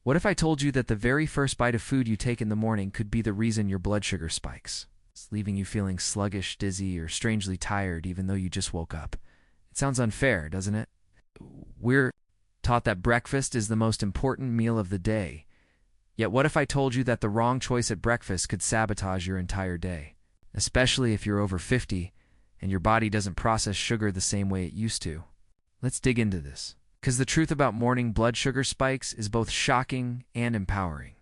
What if I told you that the very first bite of food you take in the morning could be the reason your blood sugar spikes? It's leaving you feeling sluggish, dizzy, or strangely tired even though you just woke up. It sounds unfair, doesn't it? We're taught that breakfast is the most important meal of the day. Yet what if I told you that the wrong choice at breakfast could sabotage your entire day? Especially if you're over 50 and your body doesn't process sugar the same way it used to. Let's dig into this, because the truth about morning blood sugar spikes is both shocking and empowering.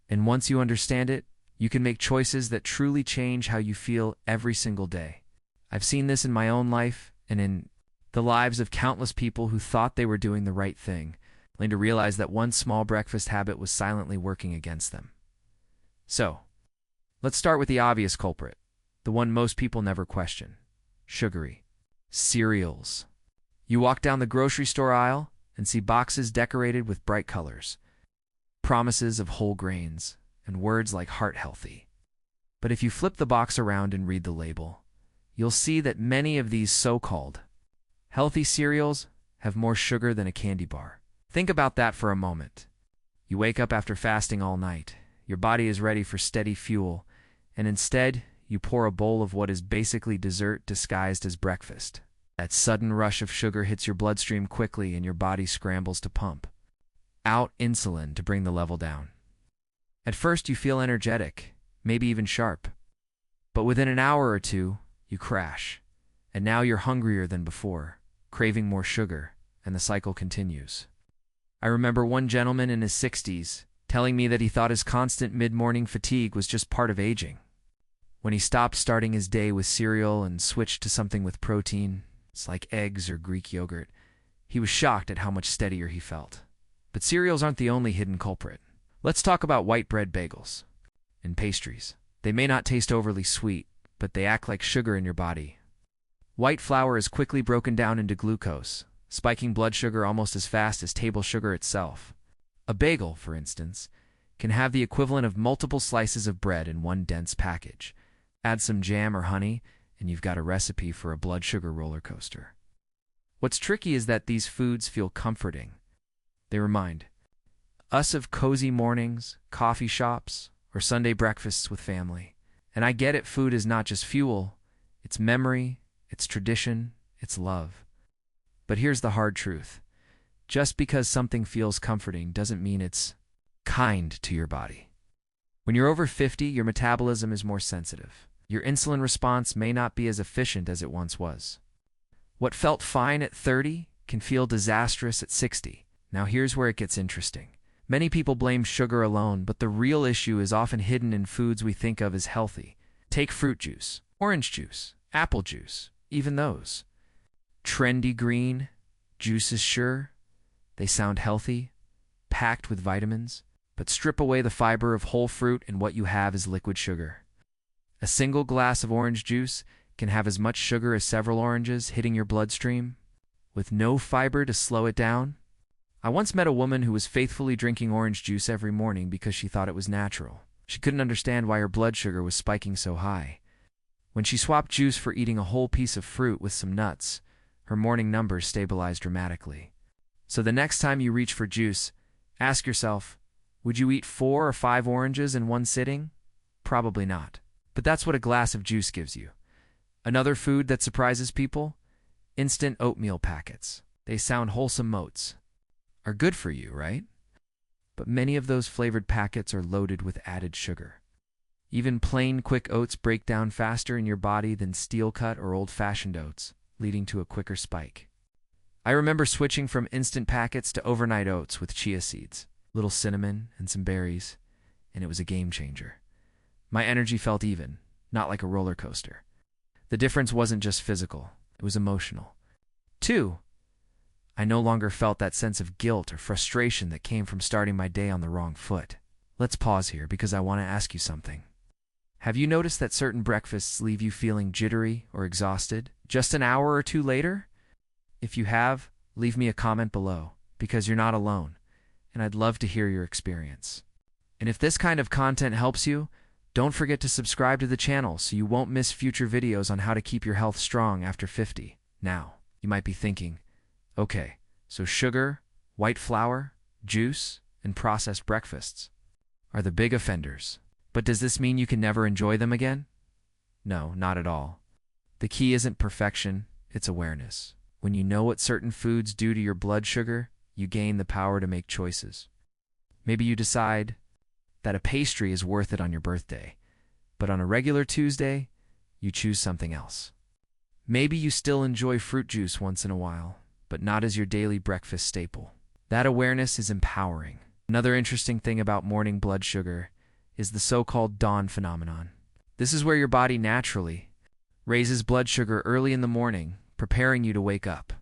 And once you understand it, you can make choices that truly change how you feel every single day. I've seen this in my own life and in the lives of countless people who thought they were doing the right thing, only to realize that one small breakfast habit was silently working against them. So, let's start with the obvious culprit, the one most people never question: sugary cereals. You walk down the grocery store aisle and see boxes decorated with bright colors, promises of whole grains, and words like heart healthy. But if you flip the box around and read the label, you'll see that many of these so-called healthy cereals have more sugar than a candy bar. Think about that for a moment. You wake up after fasting all night, your body is ready for steady fuel, and instead, you pour a bowl of what is basically dessert disguised as breakfast. That sudden rush of sugar hits your bloodstream quickly and your body scrambles to pump out insulin to bring the level down. At first, you feel energetic, maybe even sharp. But within an hour or two, you crash. And now you're hungrier than before, craving more sugar, and the cycle continues. I remember one gentleman in his 60s telling me that he thought his constant mid-morning fatigue was just part of aging. When he stopped starting his day with cereal and switched to something with protein, like eggs or Greek yogurt, he was shocked at how much steadier he felt. But cereals aren't the only hidden culprit. Let's talk about white bread bagels and pastries. They may not taste overly sweet, but they act like sugar in your body. White flour is quickly broken down into glucose, spiking blood sugar almost as fast as table sugar itself. A bagel, for instance, can have the equivalent of multiple slices of bread in one dense package. Add some jam or honey, and you've got a recipe for a blood sugar roller coaster. What's tricky is that these foods feel comforting. They remind us of cozy mornings, coffee shops, or Sunday breakfasts with family. And I get it, food is not just fuel, it's memory, it's tradition, it's love. But here's the hard truth. Just because something feels comforting doesn't mean it's kind to your body. When you're over 50, your metabolism is more sensitive. Your insulin response may not be as efficient as it once was. What felt fine at 30 can feel disastrous at 60. Now here's where it gets interesting. Many people blame sugar alone, but the real issue is often hidden in foods we think of as healthy. Take fruit juice, orange juice, apple juice, even those. Trendy green juices, sure, they sound healthy, packed with vitamins, but strip away the fiber of whole fruit and what you have is liquid sugar. A single glass of orange juice can have as much sugar as several oranges hitting your bloodstream, with no fiber to slow it down. I once met a woman who was faithfully drinking orange juice every morning because she thought it was natural. She couldn't understand why her blood sugar was spiking so high. When she swapped juice for eating a whole piece of fruit with some nuts, her morning numbers stabilized dramatically. So the next time you reach for juice, ask yourself, would you eat 4 or 5 oranges in one sitting? Probably not. But that's what a glass of juice gives you. Another food that surprises people? Instant oatmeal packets. They sound wholesome motes. Are good for you, right? But many of those flavored packets are loaded with added sugar. Even plain quick oats break down faster in your body than steel-cut or old-fashioned oats, leading to a quicker spike. I remember switching from instant packets to overnight oats with chia seeds, little cinnamon, and some berries, and it was a game changer. My energy felt even, not like a roller coaster. The difference wasn't just physical, it was emotional. 2, I no longer felt that sense of guilt or frustration that came from starting my day on the wrong foot. Let's pause here because I want to ask you something. Have you noticed that certain breakfasts leave you feeling jittery or exhausted just an hour or two later? If you have, leave me a comment below, because you're not alone, and I'd love to hear your experience. And if this kind of content helps you, don't forget to subscribe to the channel so you won't miss future videos on how to keep your health strong after 50. Now, you might be thinking, okay, so sugar, white flour, juice, and processed breakfasts are the big offenders. But does this mean you can never enjoy them again? No, not at all. The key isn't perfection, it's awareness. When you know what certain foods do to your blood sugar, you gain the power to make choices. Maybe you decide that a pastry is worth it on your birthday, but on a regular Tuesday, you choose something else. Maybe you still enjoy fruit juice once in a while, but not as your daily breakfast staple. That awareness is empowering. Another interesting thing about morning blood sugar is the so-called dawn phenomenon. This is where your body naturally raises blood sugar early in the morning, preparing you to wake up.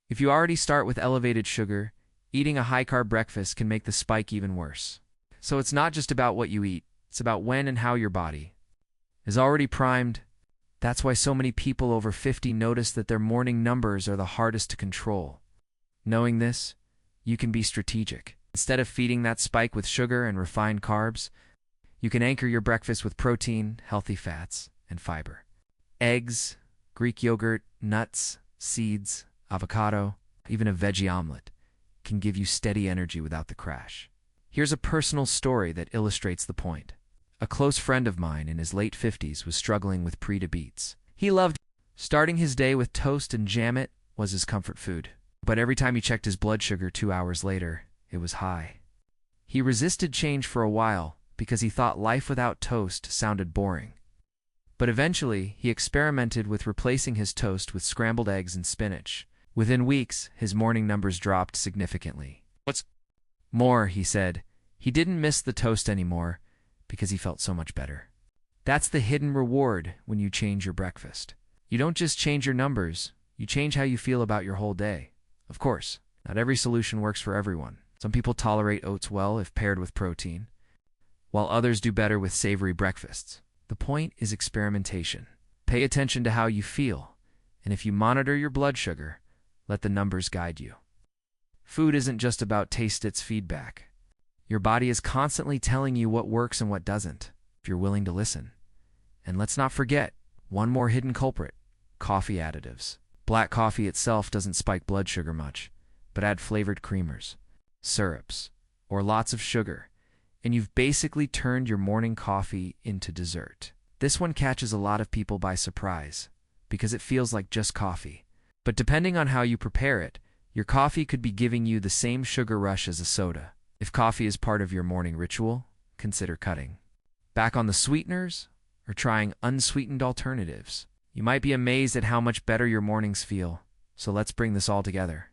If you already start with elevated sugar, eating a high-carb breakfast can make the spike even worse. So it's not just about what you eat, it's about when and how your body is already primed. That's why so many people over 50 notice that their morning numbers are the hardest to control. Knowing this, you can be strategic. Instead of feeding that spike with sugar and refined carbs, you can anchor your breakfast with protein, healthy fats, and fiber. Eggs, Greek yogurt, nuts, seeds, avocado, even a veggie omelet can give you steady energy without the crash. Here's a personal story that illustrates the point. A close friend of mine in his late 50s was struggling with prediabetes. He loved starting his day with toast and jam. It was his comfort food. But every time he checked his blood sugar 2 hours later, it was high. He resisted change for a while because he thought life without toast sounded boring. But eventually, he experimented with replacing his toast with scrambled eggs and spinach. Within weeks, his morning numbers dropped significantly. What's more, he said, he didn't miss the toast anymore because he felt so much better. That's the hidden reward when you change your breakfast. You don't just change your numbers, you change how you feel about your whole day. Of course, not every solution works for everyone. Some people tolerate oats well if paired with protein, while others do better with savory breakfasts. The point is experimentation. Pay attention to how you feel, and if you monitor your blood sugar, let the numbers guide you. Food isn't just about taste, it's feedback. Your body is constantly telling you what works and what doesn't, if you're willing to listen. And let's not forget, one more hidden culprit: coffee additives. Black coffee itself doesn't spike blood sugar much, but add flavored creamers, syrups, or lots of sugar, and you've basically turned your morning coffee into dessert. This one catches a lot of people by surprise, because it feels like just coffee. But depending on how you prepare it, your coffee could be giving you the same sugar rush as a soda. If coffee is part of your morning ritual, consider cutting back on the sweeteners or trying unsweetened alternatives. You might be amazed at how much better your mornings feel, so let's bring this all together.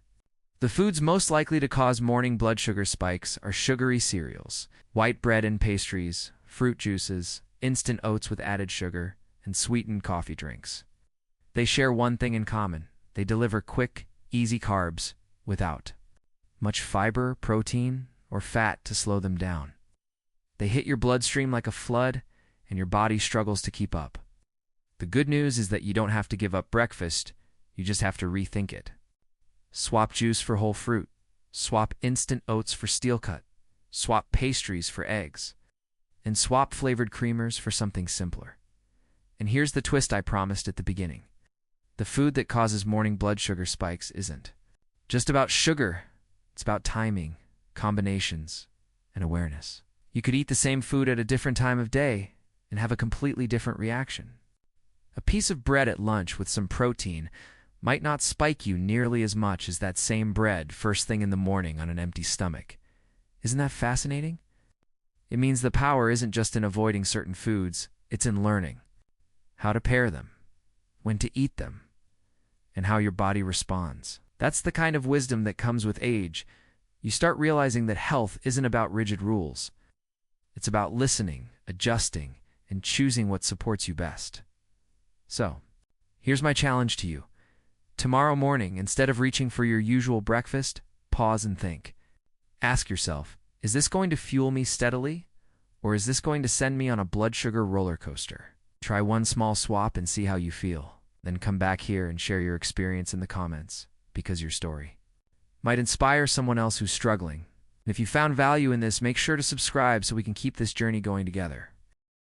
The foods most likely to cause morning blood sugar spikes are sugary cereals, white bread and pastries, fruit juices, instant oats with added sugar, and sweetened coffee drinks. They share one thing in common: they deliver quick, easy carbs without much fiber, protein, or fat to slow them down. They hit your bloodstream like a flood, and your body struggles to keep up. The good news is that you don't have to give up breakfast, you just have to rethink it. Swap juice for whole fruit. Swap instant oats for steel cut. Swap pastries for eggs. And swap flavored creamers for something simpler. And here's the twist I promised at the beginning. The food that causes morning blood sugar spikes isn't just about sugar. It's about timing, combinations, and awareness. You could eat the same food at a different time of day and have a completely different reaction. A piece of bread at lunch with some protein might not spike you nearly as much as that same bread first thing in the morning on an empty stomach. Isn't that fascinating? It means the power isn't just in avoiding certain foods, it's in learning how to pair them, when to eat them, and how your body responds. That's the kind of wisdom that comes with age. You start realizing that health isn't about rigid rules. It's about listening, adjusting, and choosing what supports you best. So, here's my challenge to you. Tomorrow morning, instead of reaching for your usual breakfast, pause and think. Ask yourself, is this going to fuel me steadily, or is this going to send me on a blood sugar roller coaster? Try one small swap and see how you feel. Then come back here and share your experience in the comments, because your story might inspire someone else who's struggling. And if you found value in this, make sure to subscribe so we can keep this journey going together.